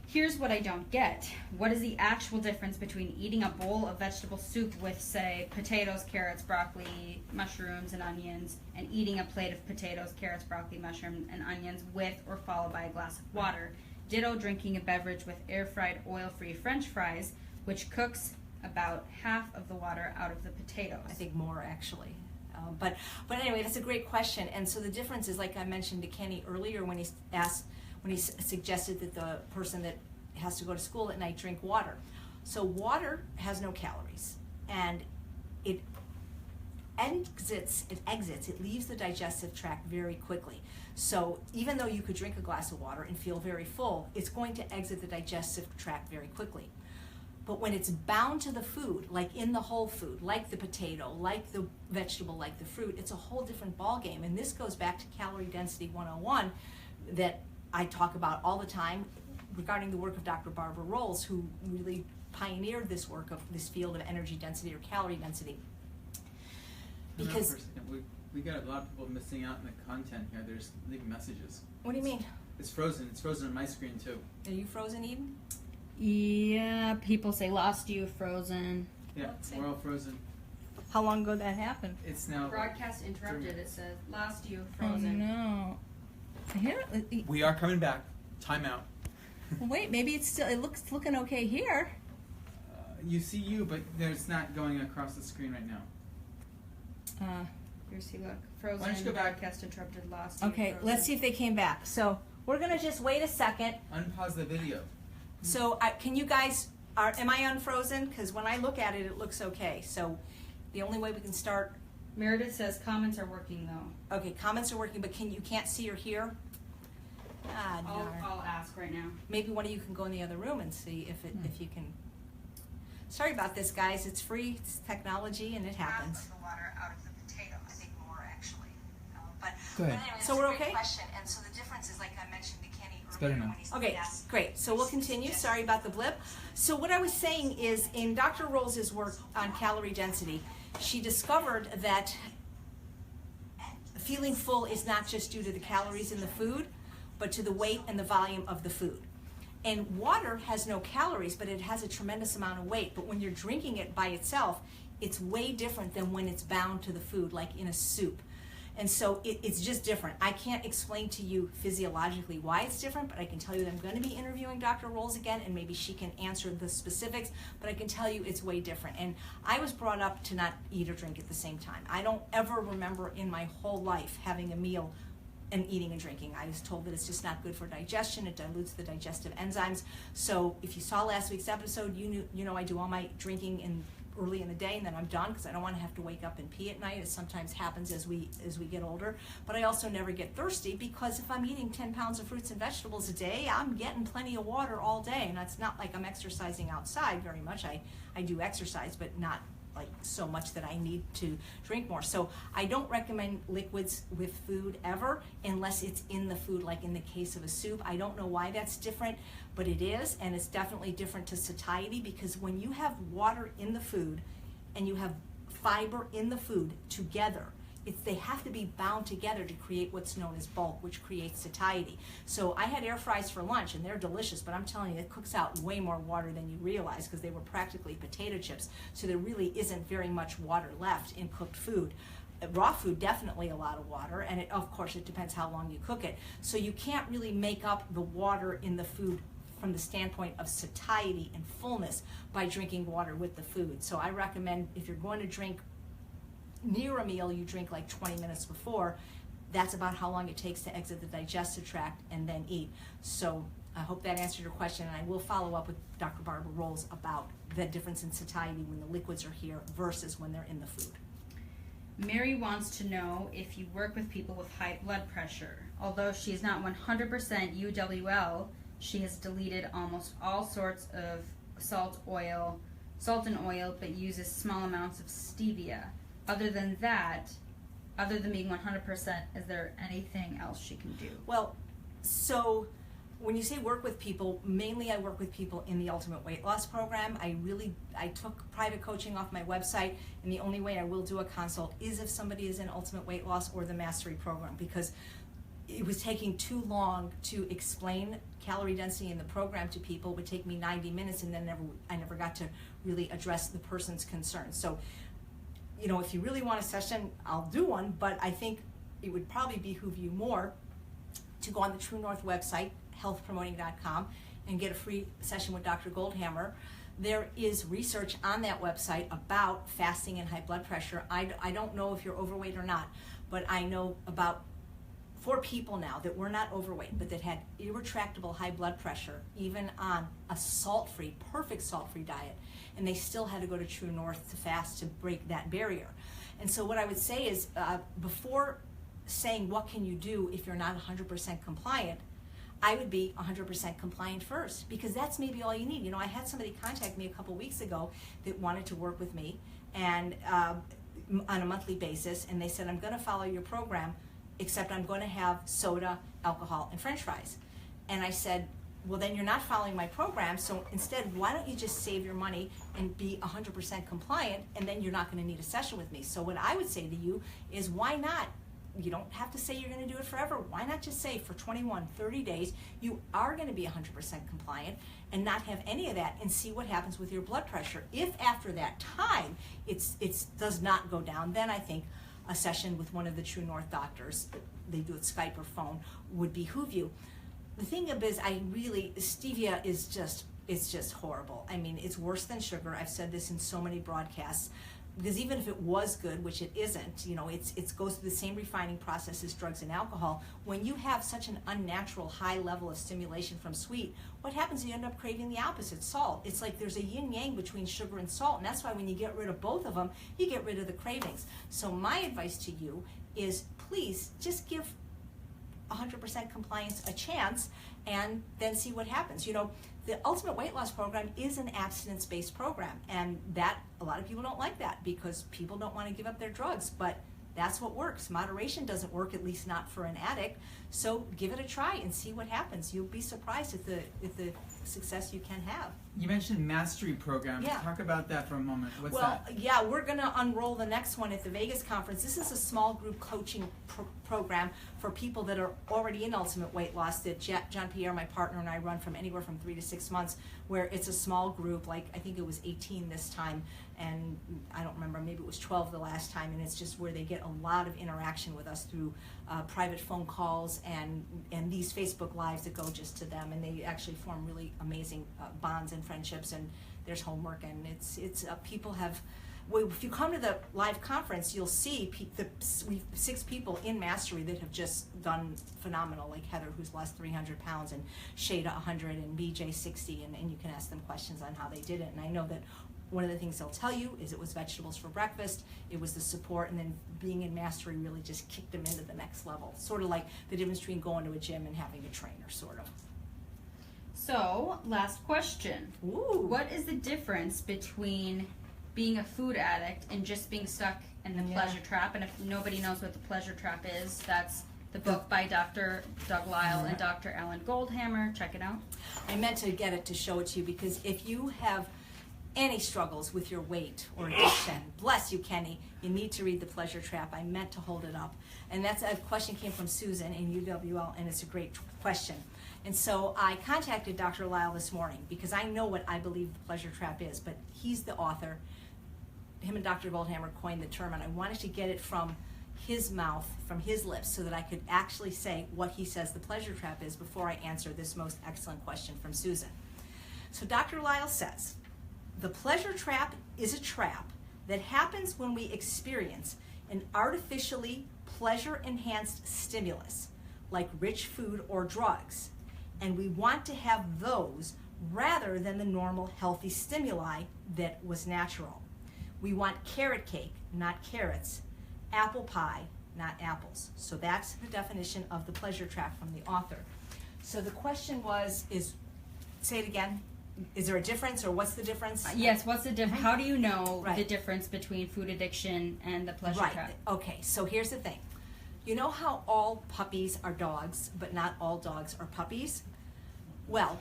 Here's what I don't get. What is the actual difference between eating a bowl of vegetable soup with, say, potatoes, carrots, broccoli, mushrooms, and onions, and eating a plate of potatoes, carrots, broccoli, mushrooms, and onions with or followed by a glass of water? Ditto drinking a beverage with air-fried, oil-free French fries, which cooks about half of the water out of the potatoes. I think more actually. But anyway, that's a great question. And so the difference is, like I mentioned to Kenny earlier when he suggested that the person that has to go to school at night drink water. So water has no calories, and it leaves the digestive tract very quickly. So even though you could drink a glass of water and feel very full, it's going to exit the digestive tract very quickly. But when it's bound to the food, like in the whole food, like the potato, like the vegetable, like the fruit, it's a whole different ballgame. And this goes back to Calorie Density 101 that I talk about all the time regarding the work of Dr. Barbara Rolls, who really pioneered this work of this field of energy density or calorie density. Because we got a lot of people missing out on the content here. They're just leaving messages. What do you mean? It's frozen. It's frozen on my screen too. Are you frozen, Eden? Yeah, people say lost you, frozen. Yeah, Let's see. we're all frozen. How long ago that happened? It's now. Broadcast interrupted. It says lost you, Oh frozen. no! Here, We are coming back. Time out. wait. Maybe it's still. It looks looking okay here. You see you, but there's not going across the screen right now. Here's see, look. Frozen. Why don't you go back? Broadcast interrupted. Lost you. Okay, frozen. let's see if they came back. So we're gonna just wait a second. Unpause the video. So can you guys? Am I unfrozen? Because when I look at it, it looks okay. So the only way we can start. Meredith says comments are working though. Okay, comments are working, but you can't see or hear. Ah, darn. I'll ask right now. Maybe one of you can go in the other room and see if you can. Sorry about this, guys. It's free. It's technology, and it happens. Half of the water out of the potato. I think more actually. Go ahead. Anyway, So that's we're a great okay? question. And so the difference is, like I mentioned to Kenny It's better earlier now. when he Okay, asked. great. So we'll continue. Sorry about the blip. So what I was saying is, in Dr. Rolls' work on calorie density, she discovered that feeling full is not just due to the calories in the food, but to the weight and the volume of the food. And water has no calories, but it has a tremendous amount of weight. But when you're drinking it by itself, it's way different than when it's bound to the food, like in a soup. And so it's just different. I can't explain to you physiologically why it's different, but I can tell you that I'm going to be interviewing Dr. Rolls again, and maybe she can answer the specifics, but I can tell you it's way different. And I was brought up to not eat or drink at the same time. I don't ever remember in my whole life having a meal and eating and drinking. I was told that it's just not good for digestion. It dilutes the digestive enzymes. So if you saw last week's episode, you know I do all my drinking early in the day, and then I'm done because I don't want to have to wake up and pee at night. It sometimes happens as we get older. But I also never get thirsty because if I'm eating 10 pounds of fruits and vegetables a day, I'm getting plenty of water all day. And it's not like I'm exercising outside very much. I do exercise, but not like so much that I need to drink more. So I don't recommend liquids with food ever unless it's in the food, like in the case of a soup. I don't know why that's different, but it is, and it's definitely different to satiety, because when you have water in the food and you have fiber in the food together, they have to be bound together to create what's known as bulk, which creates satiety. So I had air fries for lunch, and they're delicious, but I'm telling you, it cooks out way more water than you realize because they were practically potato chips. So there really isn't very much water left in cooked food. Raw food, definitely a lot of water, and of course it depends how long you cook it. So you can't really make up the water in the food from the standpoint of satiety and fullness by drinking water with the food. So I recommend, if you're going to drink near a meal, you drink like 20 minutes before. That's about how long it takes to exit the digestive tract and then eat. So I hope that answered your question, and I will follow up with Dr. Barbara Rolls about the difference in satiety when the liquids are here versus when they're in the food. Mary wants to know if you work with people with high blood pressure. Although she is not 100% UWL, she has deleted almost all sorts of salt and oil, but uses small amounts of stevia. Other than being 100%, is there anything else she can do? Well, so when you say work with people, mainly I work with people in the Ultimate Weight Loss Program. I took private coaching off my website, and the only way I will do a consult is if somebody is in Ultimate Weight Loss or the Mastery Program, because it was taking too long to explain calorie density in the program to people. It would take me 90 minutes, and then I never got to really address the person's concerns. So, you know, if you really want a session, I'll do one, but I think it would probably behoove you more to go on the True North website, healthpromoting.com, and get a free session with Dr. Goldhammer. There is research on that website about fasting and high blood pressure. I don't know if you're overweight or not, but I know about 4 people now that were not overweight, but that had irretractable high blood pressure, even on a salt-free, perfect salt-free diet, and they still had to go to True North to fast to break that barrier. And so what I would say is, before saying what can you do if you're not 100% compliant, I would be 100% compliant first, because that's maybe all you need. You know, I had somebody contact me a couple weeks ago that wanted to work with me and on a monthly basis, and they said, I'm going to follow your program, except I'm going to have soda, alcohol, and french fries. And I said, well, then you're not following my program, so instead, why don't you just save your money and be 100% compliant, and then you're not going to need a session with me. So what I would say to you is, why not? You don't have to say you're going to do it forever. Why not just say for 21, 30 days, you are going to be 100% compliant and not have any of that, and see what happens with your blood pressure. If after that time it does not go down, then I think a session with one of the True North doctors, they do it Skype or phone, would behoove you. The thing is, stevia is just horrible. I mean, it's worse than sugar. I've said this in so many broadcasts, because even if it was good, which it isn't, you know, it goes through the same refining process as drugs and alcohol. When you have such an unnatural high level of stimulation from sweet, what happens is you end up craving the opposite, salt. It's like there's a yin-yang between sugar and salt, and that's why when you get rid of both of them, you get rid of the cravings. So my advice to you is, please just give 100% compliance a chance, and then see what happens. You know, the Ultimate Weight Loss Program is an abstinence-based program, and that a lot of people don't like that because people don't want to give up their drugs, but that's what works. Moderation doesn't work, at least not for an addict. So give it a try and see what happens. You'll be surprised at the success you can have. You mentioned Mastery Program. Yeah. Talk about that for a moment. What's Well, that? yeah, we're going to unroll the next one at the Vegas conference. This is a small group coaching program for people that are already in Ultimate Weight Loss that John Pierre, my partner, and I run from anywhere from 3 to 6 months, where it's a small group, like I think it was 18 this time, and I don't remember, maybe it was 12 the last time, and it's just where they get a lot of interaction with us through private phone calls and these Facebook Lives that go just to them, and they actually form really amazing bonds and friendships, and there's homework, and it's people have. Well, if you come to the live conference, you'll see we 6 people in Mastery that have just done phenomenal, like Heather, who's lost 300 pounds, and Shada 100, and BJ 60, and you can ask them questions on how they did it. And I know that one of the things they'll tell you is it was vegetables for breakfast, it was the support, and then being in Mastery really just kicked them into the next level. Sort of like the difference between going to a gym and having a trainer, sort of. So, last question. Ooh. What is the difference between being a food addict and just being stuck in the pleasure trap? And if nobody knows what the pleasure trap is, that's the book by Dr. Doug Lisle and Dr. Alan Goldhammer. Check it out. I meant to get it to show it to you, because if you have any struggles with your weight or addiction, bless you, Kenny, you need to read The Pleasure Trap. I meant to hold it up. And that's a question came from Susan in UWL, and it's a great question. And so I contacted Dr. Lisle this morning because I know what I believe the pleasure trap is, but he's the author. Him and Dr. Goldhammer coined the term, and I wanted to get it from his mouth, from his lips, so that I could actually say what he says the pleasure trap is before I answer this most excellent question from Susan. So Dr. Lisle says, the pleasure trap is a trap that happens when we experience an artificially pleasure-enhanced stimulus, like rich food or drugs, And we want to have those rather than the normal healthy stimuli that was natural. We want carrot cake, not carrots. Apple pie, not apples. So that's the definition of the pleasure trap from the author. So the question say it again. Is there a difference, or what's the difference? Yes, what's the difference? How do you know Right. the difference between food addiction and the pleasure Right. trap? Okay, so here's the thing. You know how all puppies are dogs, but not all dogs are puppies? Well,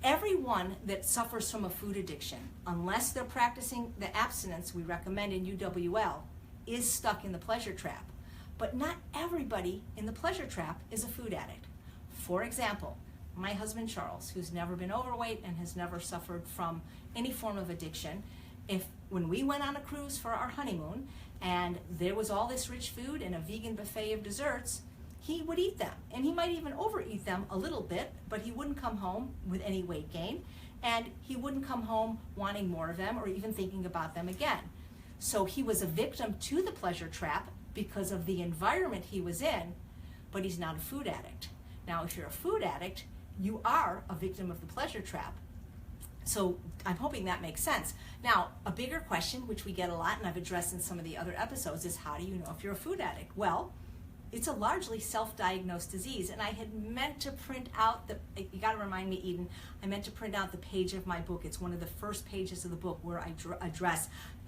everyone that suffers from a food addiction, unless they're practicing the abstinence we recommend in UWL, is stuck in the pleasure trap. But not everybody in the pleasure trap is a food addict. For example, my husband Charles, who's never been overweight and has never suffered from any form of addiction, when we went on a cruise for our honeymoon and there was all this rich food and a vegan buffet of desserts, he would eat them. And he might even overeat them a little bit, but he wouldn't come home with any weight gain, and he wouldn't come home wanting more of them or even thinking about them again. So he was a victim to the pleasure trap because of the environment he was in, but he's not a food addict. Now, if you're a food addict, you are a victim of the pleasure trap. So I'm hoping that makes sense. Now, a bigger question, which we get a lot and I've addressed in some of the other episodes, is how do you know if you're a food addict? Well, it's a largely self-diagnosed disease, and I had meant to print out you got to remind me, Eden, I meant to print out the page of my book. It's one of the first pages of the book where I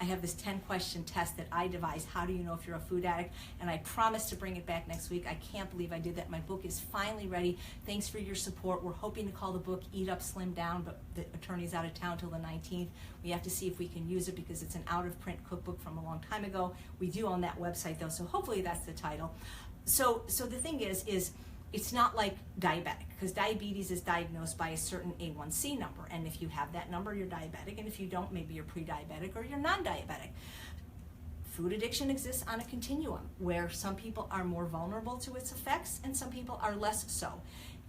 have this 10-question test that I devised. How do you know if you're a food addict? And I promised to bring it back next week. I can't believe I did that. My book is finally ready. Thanks for your support. We're hoping to call the book Eat Up, Slim Down, but the attorney's out of town till the 19th. We have to see if we can use it because it's an out-of-print cookbook from a long time ago. We do own that website, though, so hopefully that's the title. So the thing is it's not like diabetic, because diabetes is diagnosed by a certain A1C number, and if you have that number, you're diabetic, and if you don't, maybe you're pre-diabetic or you're non-diabetic. Food addiction exists on a continuum where some people are more vulnerable to its effects and some people are less so.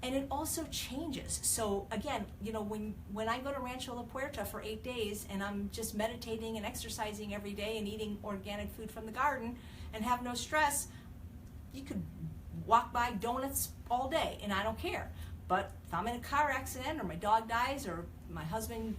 And it also changes. So again, when I go to Rancho La Puerta for 8 days and I'm just meditating and exercising every day and eating organic food from the garden and have no stress, you could walk by donuts all day and I don't care. But if I'm in a car accident or my dog dies or my husband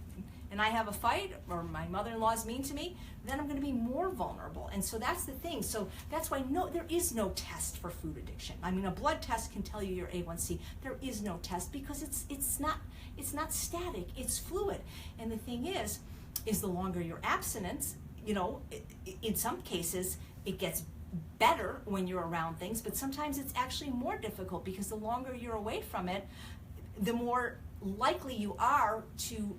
and I have a fight or my mother-in-law is mean to me, then I'm going to be more vulnerable. And so that's the thing. So that's why there is no test for food addiction. I mean, a blood test can tell you your A1C. There is no test because it's not static. It's fluid. And the thing is the longer your abstinence, in some cases it gets better when you're around things, but sometimes it's actually more difficult because the longer you're away from it, the more likely you are to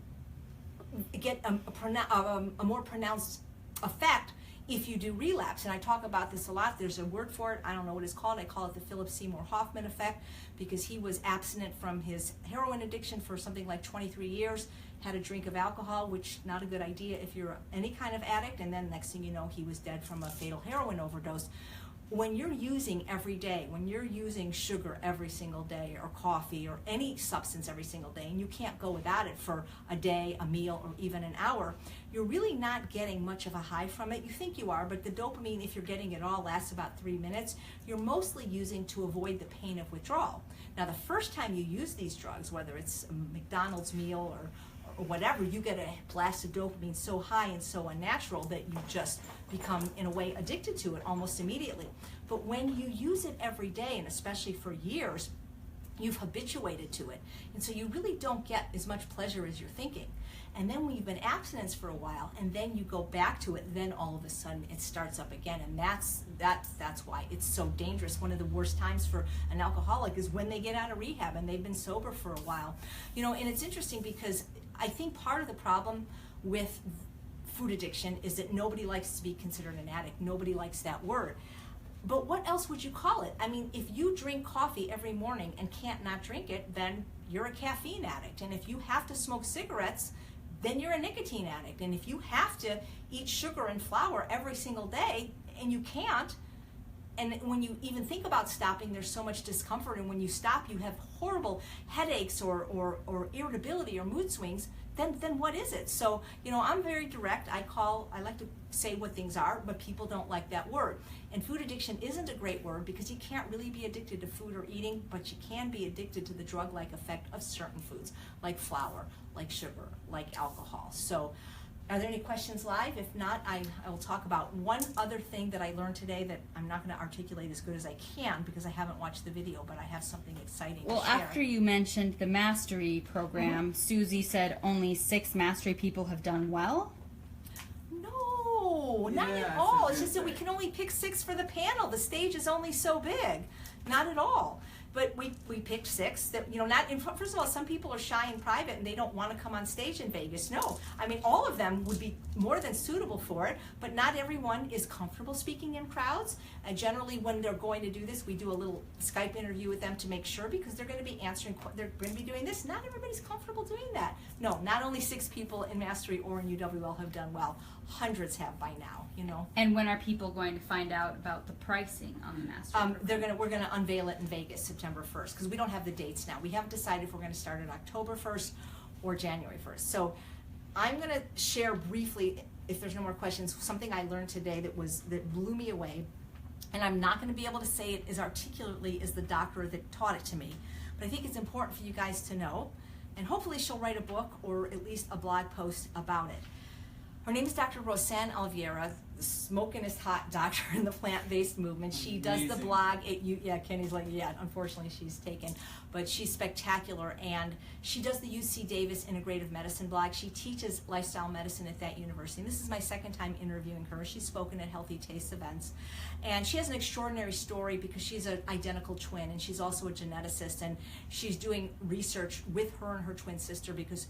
get a more pronounced effect if you do relapse. And I talk about this a lot. There's a word for it. I don't know what it's called. I call it the Philip Seymour Hoffman effect, because he was abstinent from his heroin addiction for something like 23 years, had a drink of alcohol, which not a good idea if you're any kind of addict, and then next thing you know, he was dead from a fatal heroin overdose. When you're using every day, when you're using sugar every single day or coffee or any substance every single day, and you can't go without it for a day, a meal, or even an hour, you're really not getting much of a high from it. You think you are, but the dopamine, if you're getting it all, lasts about 3 minutes. You're mostly using to avoid the pain of withdrawal. Now, the first time you use these drugs, whether it's a McDonald's meal or whatever, you get a blast of dopamine so high and so unnatural that you just become, in a way, addicted to it almost immediately. But when you use it every day, and especially for years, you've habituated to it. And so you really don't get as much pleasure as you're thinking. And then when you've been abstinent for a while, and then you go back to it, then all of a sudden it starts up again. And that's why it's so dangerous. One of the worst times for an alcoholic is when they get out of rehab and they've been sober for a while. And it's interesting because I think part of the problem with food addiction is that nobody likes to be considered an addict. Nobody likes that word. But what else would you call it? I mean, if you drink coffee every morning and can't not drink it, then you're a caffeine addict. And if you have to smoke cigarettes, then you're a nicotine addict. And if you have to eat sugar and flour every single day and you can't, and when you even think about stopping, there's so much discomfort, and when you stop, you have horrible headaches or irritability or mood swings. Then what is it? So, I'm very direct. I like to say what things are, but people don't like that word. And food addiction isn't a great word because you can't really be addicted to food or eating, but you can be addicted to the drug-like effect of certain foods, like flour, like sugar, like alcohol. So, are there any questions live? If not, I will talk about one other thing that I learned today that I'm not going to articulate as good as I can because I haven't watched the video, but I have something exciting to share. Well, after you mentioned the Mastery program, Susie said only 6 Mastery people have done well. No, not at Yeah, all. so It's just that we can only pick 6 for the panel. The stage is only so big. Not at all. But we picked 6 that, first of all, some people are shy in private and they don't want to come on stage in Vegas. No, I mean, all of them would be more than suitable for it, but not everyone is comfortable speaking in crowds. And generally when they're going to do this, we do a little Skype interview with them to make sure, because they're going to be they're going to be doing this. Not everybody's comfortable doing that. No, not only 6 people in Mastery or in UWL have done well. Hundreds have by now, And when are people going to find out about the pricing on the Mastery? We're gonna unveil it in Vegas September 1st, because we don't have the dates now. We haven't decided if we're gonna start it October 1st or January 1st. So I'm gonna share briefly, if there's no more questions, something I learned today that blew me away. And I'm not gonna be able to say it as articulately as the doctor that taught it to me, but I think it's important for you guys to know. And hopefully she'll write a book or at least a blog post about it. Her name is Dr. Rosanne Oliveira, the smokingest hot doctor in the plant-based movement. She does the blog. Kenny's like, yeah, unfortunately she's taken. But she's spectacular, and she does the UC Davis Integrative Medicine blog. She teaches lifestyle medicine at that university. And this is my second time interviewing her. She's spoken at Healthy Taste events. And she has an extraordinary story because she's an identical twin, and she's also a geneticist. And she's doing research with her and her twin sister, because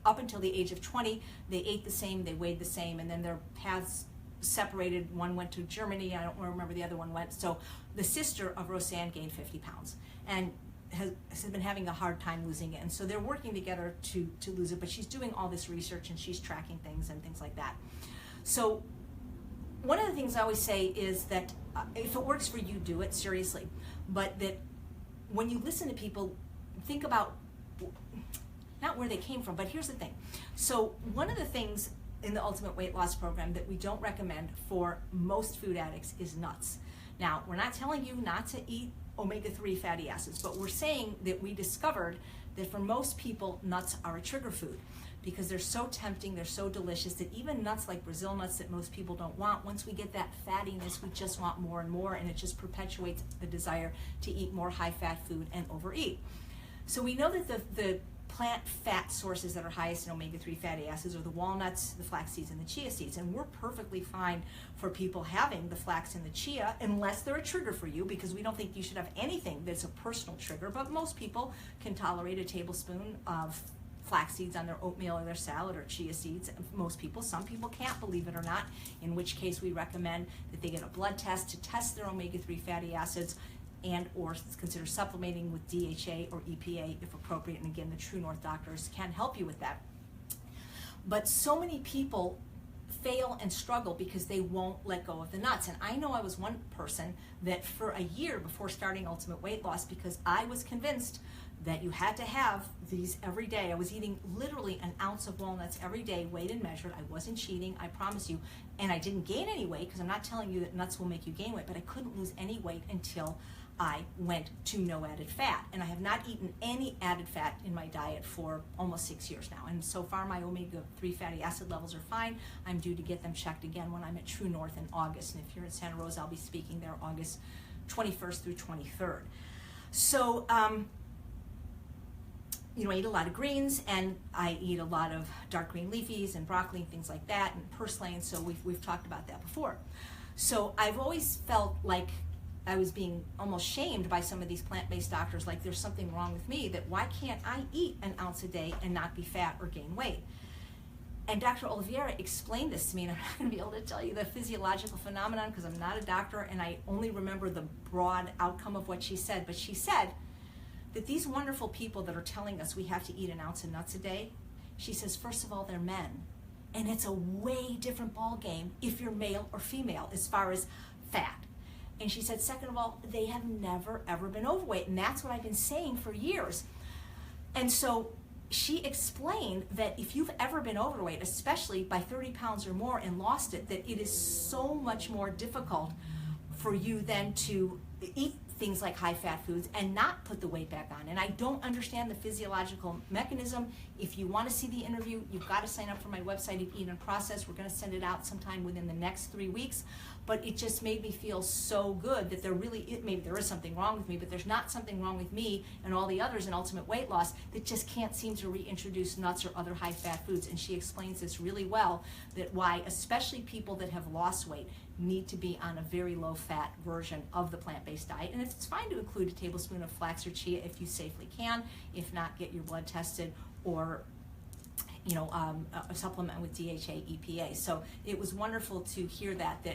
up until the age of 20, they ate the same, they weighed the same, and then their paths separated. One went to Germany, I don't remember the other one went. So the sister of Rosanne gained 50 pounds and has been having a hard time losing it. And so they're working together to lose it, but she's doing all this research and she's tracking things and things like that. So one of the things I always say is that if it works for you, do it, seriously. But that when you listen to people, think about not where they came from, but here's the thing. So one of the things in the Ultimate Weight Loss Program that we don't recommend for most food addicts is nuts. Now, we're not telling you not to eat omega-3 fatty acids, but we're saying that we discovered that for most people, nuts are a trigger food because they're so tempting, they're so delicious, that even nuts like Brazil nuts that most people don't want, once we get that fattiness, we just want more and more, and it just perpetuates the desire to eat more high-fat food and overeat. So we know that the plant fat sources that are highest in omega-3 fatty acids are the walnuts, the flax seeds, and the chia seeds. And we're perfectly fine for people having the flax and the chia, unless they're a trigger for you, because we don't think you should have anything that's a personal trigger. But most people can tolerate a tablespoon of flax seeds on their oatmeal or their salad, or chia seeds. Most people, some people can't, believe it or not, in which case we recommend that they get a blood test to test their omega-3 fatty acids, and or consider supplementing with DHA or EPA if appropriate. And again, the True North doctors can help you with that. But so many people fail and struggle because they won't let go of the nuts. And I know I was one person that for a year before starting Ultimate Weight Loss, because I was convinced that you had to have these every day. I was eating literally an ounce of walnuts every day, weighed and measured. I wasn't cheating, I promise you. And I didn't gain any weight, because I'm not telling you that nuts will make you gain weight, but I couldn't lose any weight until I went to no added fat. And I have not eaten any added fat in my diet for almost 6 years now. And so far my omega-3 fatty acid levels are fine. I'm due to get them checked again when I'm at True North in August. And if you're in Santa Rosa, I'll be speaking there August 21st through 23rd. So, I eat a lot of greens, and I eat a lot of dark green leafies and broccoli and things like that, and purslane, so we've talked about that before. So I've always felt like I was being almost shamed by some of these plant-based doctors, like there's something wrong with me, that why can't I eat an ounce a day and not be fat or gain weight? And Dr. Oliveira explained this to me, and I'm not going to be able to tell you the physiological phenomenon because I'm not a doctor, and I only remember the broad outcome of what she said. But she said that these wonderful people that are telling us we have to eat an ounce of nuts a day, she says, first of all, they're men. And it's a way different ball game if you're male or female as far as fat. And she said, second of all, they have never, ever been overweight. And that's what I've been saying for years. And so she explained that if you've ever been overweight, especially by 30 pounds or more and lost it, that it is so much more difficult for you then to eat things like high-fat foods and not put the weight back on. And I don't understand the physiological mechanism. If you want to see the interview, you've got to sign up for my website at Eat and Process. We're going to send it out sometime within the next 3 weeks. But it just made me feel so good that maybe there is something wrong with me, but there's not something wrong with me and all the others in Ultimate Weight Loss that just can't seem to reintroduce nuts or other high-fat foods. And she explains this really well, that why especially people that have lost weight need to be on a very low-fat version of the plant-based diet. And it's fine to include a tablespoon of flax or chia if you safely can. If not, get your blood tested or a supplement with DHA EPA. So it was wonderful to hear that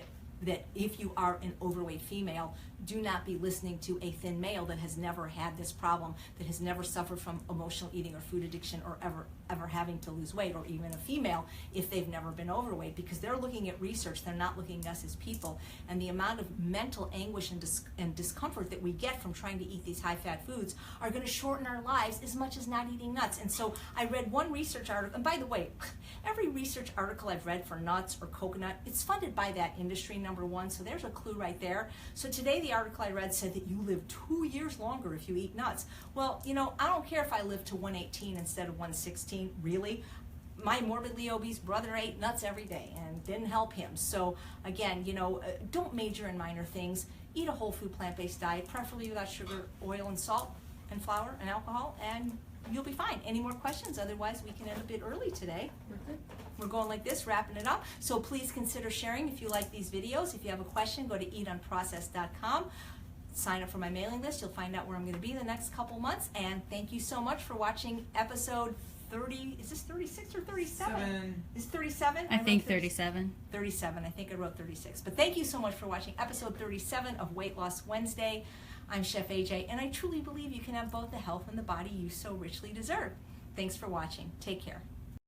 if you are an overweight female, do not be listening to a thin male that has never had this problem, that has never suffered from emotional eating or food addiction or ever having to lose weight, or even a female if they've never been overweight, because they're looking at research, they're not looking at us as people. And the amount of mental anguish and discomfort that we get from trying to eat these high-fat foods are going to shorten our lives as much as not eating nuts. And so I read one research article, and by the way, every research article I've read for nuts or coconut, it's funded by that industry, number one, so there's a clue right there. So today the article I read said that you live 2 years longer if you eat nuts. Well, I don't care if I live to 118 instead of 116, really. My morbidly obese brother ate nuts every day and didn't help him. So again, don't major in minor things. Eat a whole food plant-based diet, preferably without sugar, oil, and salt, and flour, and alcohol, and you'll be fine. Any more questions? Otherwise, we can end a bit early today. We're going like this, wrapping it up. So please consider sharing if you like these videos. If you have a question, go to eatunprocessed.com. Sign up for my mailing list. You'll find out where I'm going to be the next couple months. And thank you so much for watching episode 30. Is this 36 or 37? Is 37? I think 37. 37. I think I wrote 36. But thank you so much for watching episode 37 of Weight Loss Wednesday. I'm Chef AJ, and I truly believe you can have both the health and the body you so richly deserve. Thanks for watching. Take care.